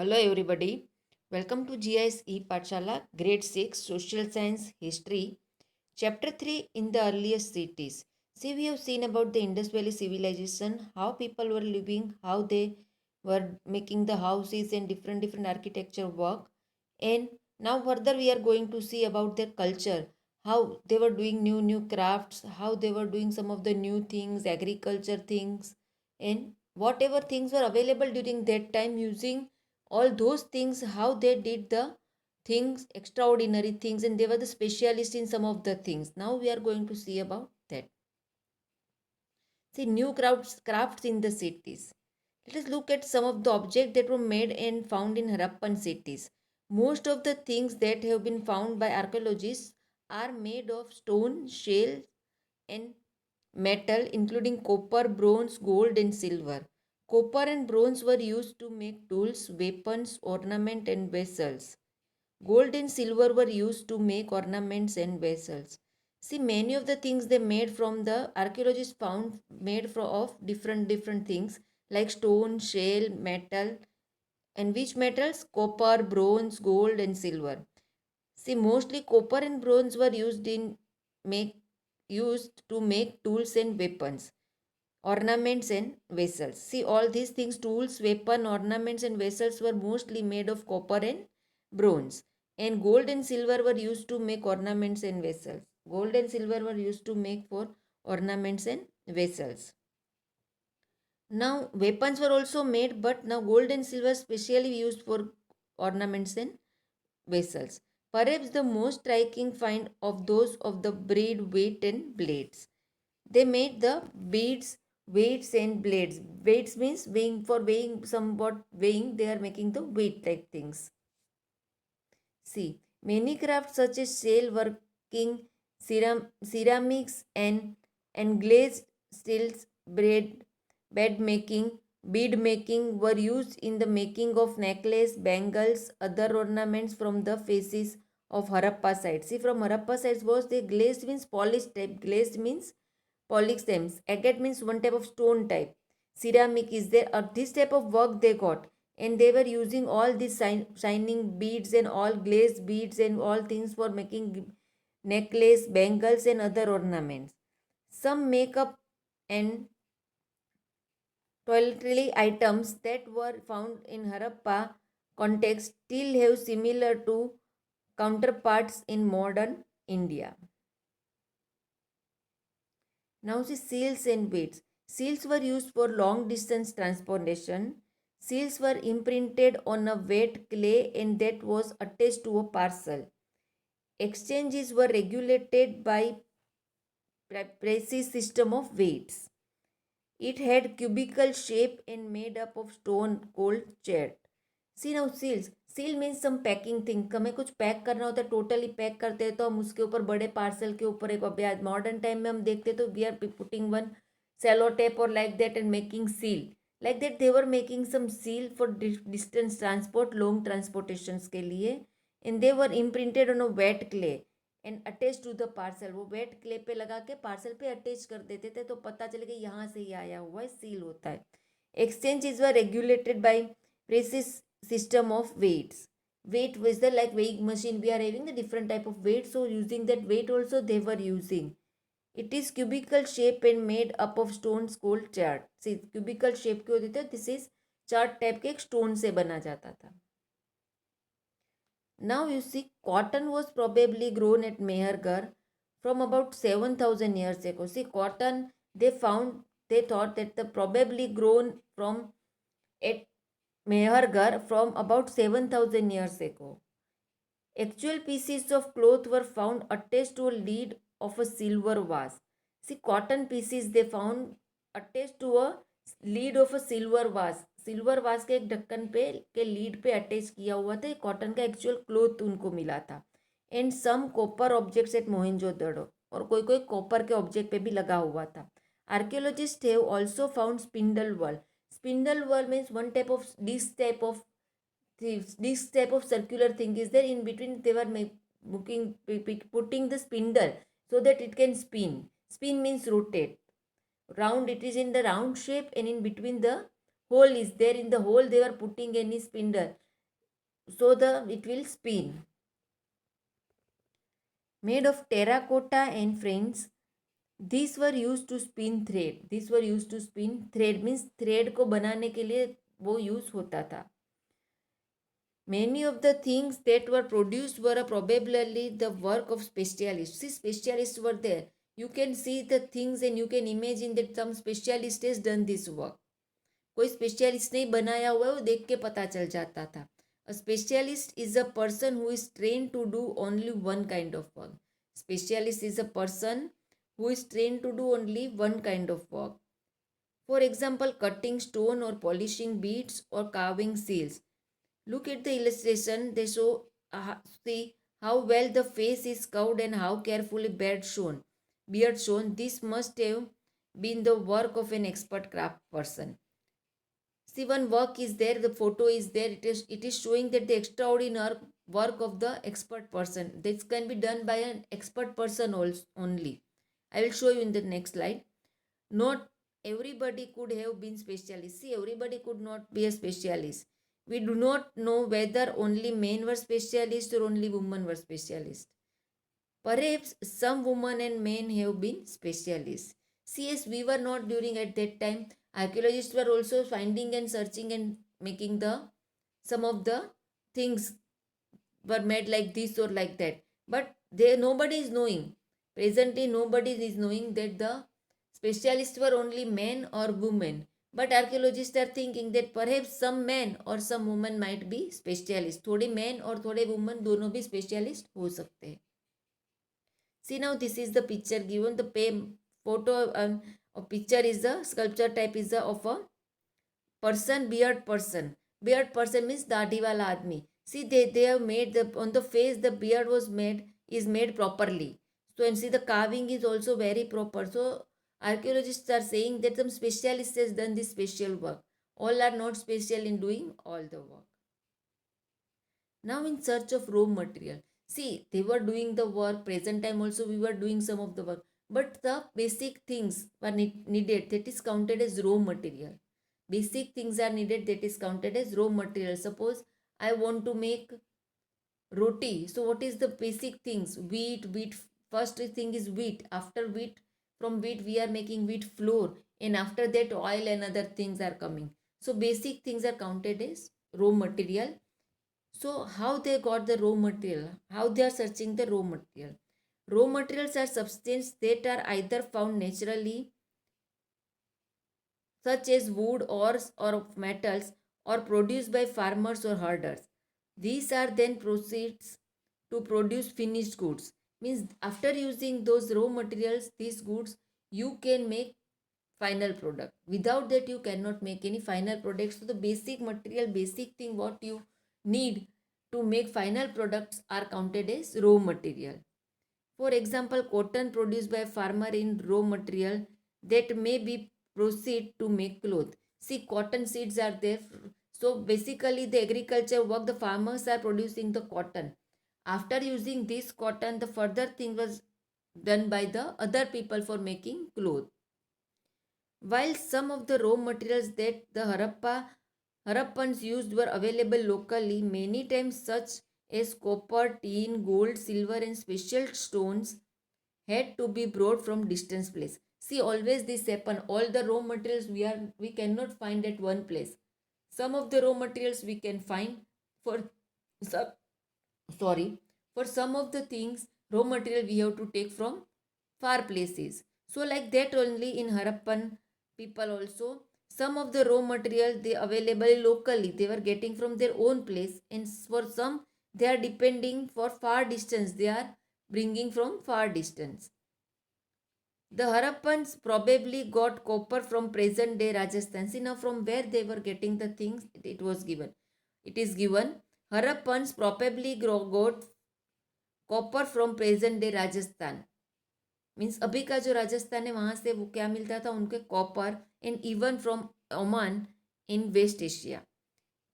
Hello everybody. Welcome to GISE Patshala, Grade 6, Social Science History, Chapter 3 in the earliest cities. See, we have seen about the Indus Valley civilization, how people were living, how they were making the houses and different architecture work. And now further we are going to see about their culture, how they were doing new crafts, how they were doing some of the new things, agriculture things, and whatever things were available during that time using all those things, how they did the things, extraordinary things, and they were the specialists in some of the things. Now we are going to see about that. See, new crafts in the cities. Let us look at some of the objects that were made and found in Harappan cities. Most of the things that have been found by archaeologists are made of stone, shell, and metal, including copper, bronze, gold, and silver. Copper and bronze were used to make tools, weapons, ornament, and vessels. Gold and silver were used to make ornaments and vessels. See, many of the things they made from the archaeologists found made of different things like stone, shell, metal, and which metals? Copper, bronze, gold, and silver. See, mostly copper and bronze were make used to make tools and weapons, ornaments and vessels. See, all these things, tools, weapon, ornaments, and vessels were mostly made of copper and bronze. And gold and silver were used to make ornaments and vessels. Gold and silver were used to make for ornaments and vessels. Now, weapons were also made, but now gold and silver specially used for ornaments and vessels. Perhaps the most striking find of those of the braid, weight, and blades. They made the beads, weights, and blades. Weights means weighing, for weighing, somewhat weighing, they are making the weight type things. See, many crafts such as sail working, ceramics, and glazed steels, bed making, bead making were used in the making of necklace, bangles, other ornaments from the faces of Harappa site. See, from Harappa site was the glazed means polished type. Glazed means polystems. Agate means one type of stone type. Ceramic is there. This type of work they got, and they were using all these shining beads and all glazed beads and all things for making necklace, bangles, and other ornaments. Some makeup and toiletry items that were found in Harappa context still have similar to counterparts in modern India. Now see, seals and weights. Seals were used for long distance transportation. Seals were imprinted on a wet clay and that was attached to a parcel. Exchanges were regulated by precise system of weights. It had cubical shape and made up of stone called chat. See now seals seal means some packing thing, हमें कुछ pack करना होता है, totally pack करते हैं तो हम उसके ऊपर बड़े पार्सल के ऊपर एक अभ्यास मॉडर्न टाइम में हम देखते तो we are putting one cello tape और like that and making seal like that they were making some seal for distance transport long transportation के लिए and they were imprinted on a wet clay and attach to the parcel. वो wet clay पे लगा के parcel पे attach कर देते थे तो पता चले कि यहाँ से ही आया हुआ है, सील होता है. Exchange is were regulated by precious system of weights. Weight was the like weighing machine we are having the different type of weight, so using that weight also they were using. It is cubical shape and made up of stones called chart. See, cubical shape के होते थे, this is chart type के एक stone से बना जाता था. Now you see, cotton was probably grown at Mehergarh from about 7,000 years ago. See, cotton they thought that the probably grown from at Mehergarh from about 7,000 years ago. Actual pieces of cloth were found attached to a lead of a silver vase. See, cotton pieces they found attached to a lead of a silver vase. Silver वास के एक ढक्कन पे के lead पे attach किया हुआ था. कॉटन का एक्चुअल क्लोथ उनको मिला था. And some copper objects at Mohenjodaro, और कोई कोई कॉपर के ऑब्जेक्ट पे भी लगा हुआ था. Archaeologist have also found spindle whorl. Spindle whorl means one type of this type of circular thing is there. In between they were putting the spindle so that it can spin. Spin means rotate. Round, it is in the round shape, and in between the hole is there. In the hole they were putting any spindle so it will spin. Made of terracotta and friends, these were used to spin thread. These were used to spin thread, means thread को बनाने के लिए वो use होता था. Many of the things that were produced were probably the work of specialists. See, specialists were there. You can see the things and you can imagine that some specialist has done this work. कोई specialist ने बनाया हुआ है वो देख के पता चल जाता था. A specialist is a person who is trained to do only one kind of work. Specialist is a person who is trained to do only one kind of work. For example, cutting stone or polishing beads or carving seals. Look at the illustration. They show see how well the face is curved and how carefully beard shown. This must have been the work of an expert craft person. See, one work is there. The photo is there. It is showing that the extraordinary work of the expert person. This can be done by an expert person also only. I will show you in the next slide. Not everybody could have been specialist. See, everybody could not be a specialist. We do not know whether only men were specialists or only women were specialists. Perhaps some women and men have been specialists. See, yes, we were not during at that time. Archaeologists were also finding and searching and making some of the things were made like this or like that. But nobody is knowing. Presently, nobody is knowing that the specialists were only men or women. But archaeologists are thinking that perhaps some men or some women might be specialists. थोड़े men और थोड़े women दोनों भी specialist हो सकते हैं. See, now this is the picture given. The photo or picture is the sculpture type is of a person, beard person. Beard person means दाढ़ी वाला आदमी. See, they have made on the face the beard is made properly. So and see the carving is also very proper. So archaeologists are saying that some specialist has done this special work. All are not special in doing all the work. Now in search of raw material. See, they were doing the work. Present time also we were doing some of the work. But the basic things were needed. That is counted as raw material. Basic things are needed. That is counted as raw material. Suppose I want to make roti. So what is the basic things? Wheat. First thing is wheat. After wheat, from wheat we are making wheat flour. And after that oil and other things are coming. So basic things are counted as raw material. So how they got the raw material? How they are searching the raw material? Raw materials are substances that are either found naturally, such as wood, ores, or metals, or produced by farmers or herders. These are then proceeds to produce finished goods. Means after using those raw materials, these goods, you can make final product. Without that, you cannot make any final product. So the basic material, basic thing what you need to make final products are counted as raw material. For example, cotton produced by a farmer in raw material that may be proceed to make cloth. See, cotton seeds are there. So basically the agriculture work, the farmers are producing the cotton. After using this cotton, the further thing was done by the other people for making cloth. While some of the raw materials that the Harappans used were available locally, many times such as copper, tin, gold, silver and special stones had to be brought from distant place. See, always this happen. All the raw materials we cannot find at one place. Some of the raw materials we can find for some, for some of the things raw material we have to take from far places. So like that only in Harappan people also some of the raw material they available locally they were getting from their own place, and for some they are depending for far distance, they are bringing from far distance. The Harappans probably got copper from present day Rajasthan. See now from where they were getting the things it was given. It is given Harappans probably got copper from present day Rajasthan. Means अभी का जो राजस्थान है वहाँ से वो क्या मिलता था उनके copper and even from Oman in West Asia.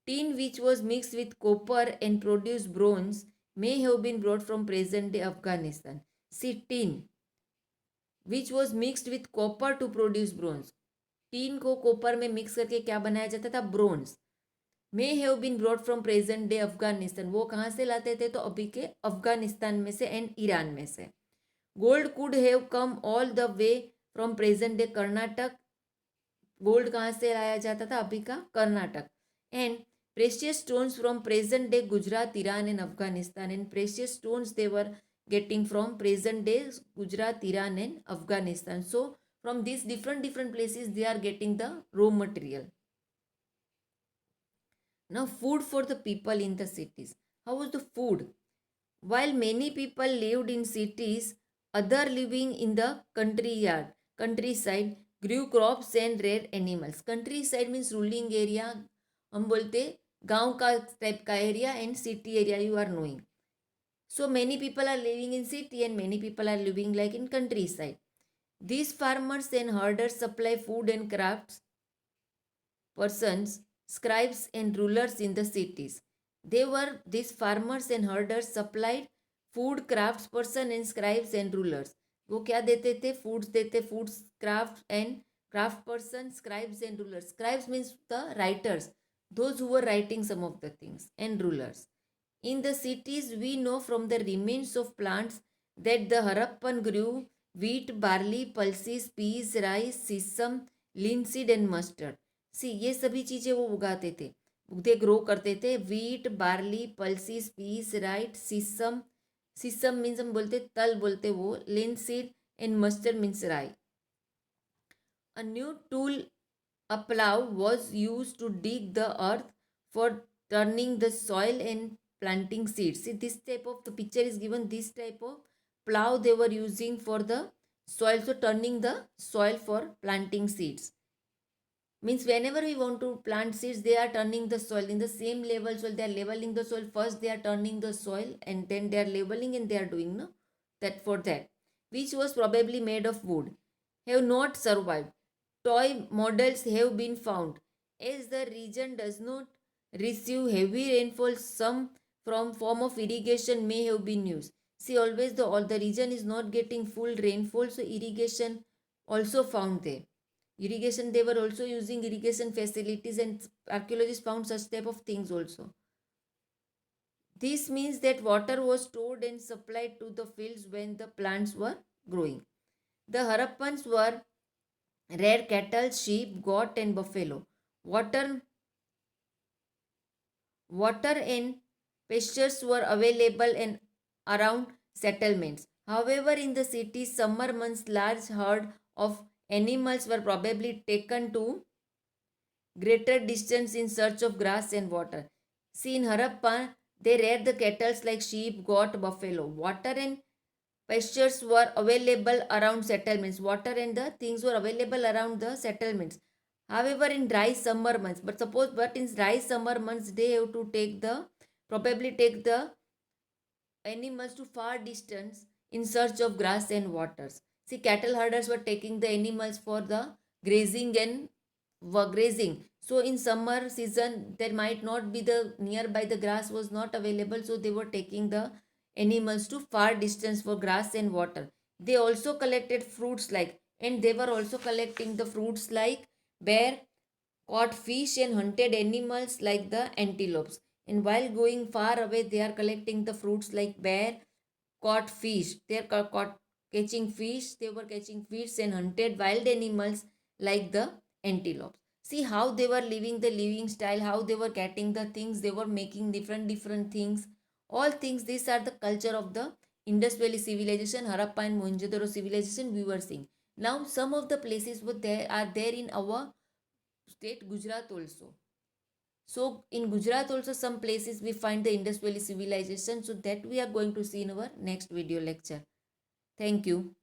Tin which was mix with copper and produce bronze may have been brought from present day Afghanistan. See tin which was mixed with copper to produce bronze. Tin को copper में mix करके क्या बनाया जाता था? Bronze. May have been brought from present day Afghanistan, वो कहाँ से लाते थे, तो अभी के अफगानिस्तान में से एंड ईरान में से। Gold could have come all the way from present day Karnataka, gold कहाँ से लाया जाता था, अभी का Karnataka. And precious stones from present day Gujarat, Iran and Afghanistan, and precious stones they were getting from present day Gujarat, Iran and Afghanistan. So from these different places they are getting the raw material. Now food for the people in the cities. How was the food? While many people lived in cities, other living in the countryside grew crops and reared animals. Countryside means ruling area, हम बोलते गांव का type का area, and city area you are knowing. So many people are living in city and many people are living like in countryside. These farmers and herders supply food and crafts persons, scribes and rulers in the cities. These farmers and herders supplied food, crafts person and scribes and rulers. वो क्या देते थे, foods देते, foods, crafts and craft person, scribes and rulers. Scribes means the writers, those who were writing some of the things, and rulers. In the cities, we know from the remains of plants that the Harappan grew wheat, barley, pulses, peas, rice, sesame, linseed and mustard. सी ये सभी चीज़ें वो उगाते थे, दे grow करते थे. Wheat, barley, pulses, peas, right, sesame, sesame means हम बोलते तल बोलते वो, लिनसीड एंड मस्टर्ड मीन्स राई. A new tool, a plow, was used to dig the earth for turning the soil and planting seeds. See, this type of the picture is given, this type of plow they were using for the soil, so turning the soil for planting seeds. Means whenever we want to plant seeds, they are turning the soil in the same level soil, they are leveling the soil first, they are turning the soil and then they are leveling, and they are doing no that for that, which was probably made of wood, have not survived. Toy models have been found. As the region does not receive heavy rainfall, some from form of irrigation may have been used. See, always the all the region is not getting full rainfall, so irrigation also found there. Irrigation, they were also using irrigation facilities, and archaeologists found such type of things also. This means that water was stored and supplied to the fields when the plants were growing. The Harappans were reared cattle, sheep, goat and buffalo. Water and pastures were available and around settlements. However, in the cities, summer months, large herd of animals were probably taken to greater distance in search of grass and water. See, in Harappa, they reared the cattle like sheep, goat, buffalo. Water and pastures were available around settlements. Water and the things were available around the settlements. However, in dry summer months, but in dry summer months, they have to probably take the animals to far distance in search of grass and waters. See, cattle herders were taking the animals for the grazing and were grazing. So in summer season, there might not be the nearby, the grass was not available, so they were taking the animals to far distance for grass and water. They also collected fruits like, and they were also collecting the fruits like bear, caught fish and hunted animals like the antelopes. And while going far away, they are collecting the fruits like bear, caught fish. They are caught catching fish. They were catching fish and hunted wild animals like the antelopes. See how they were living the living style, how they were getting the things, they were making different things. All things, these are the culture of the Indus Valley civilization, Harappa and Mohenjo-daro civilization we were seeing. Now some of the places were there are there in our state Gujarat also. So in Gujarat also some places we find the Indus Valley civilization. So that we are going to see in our next video lecture. Thank you.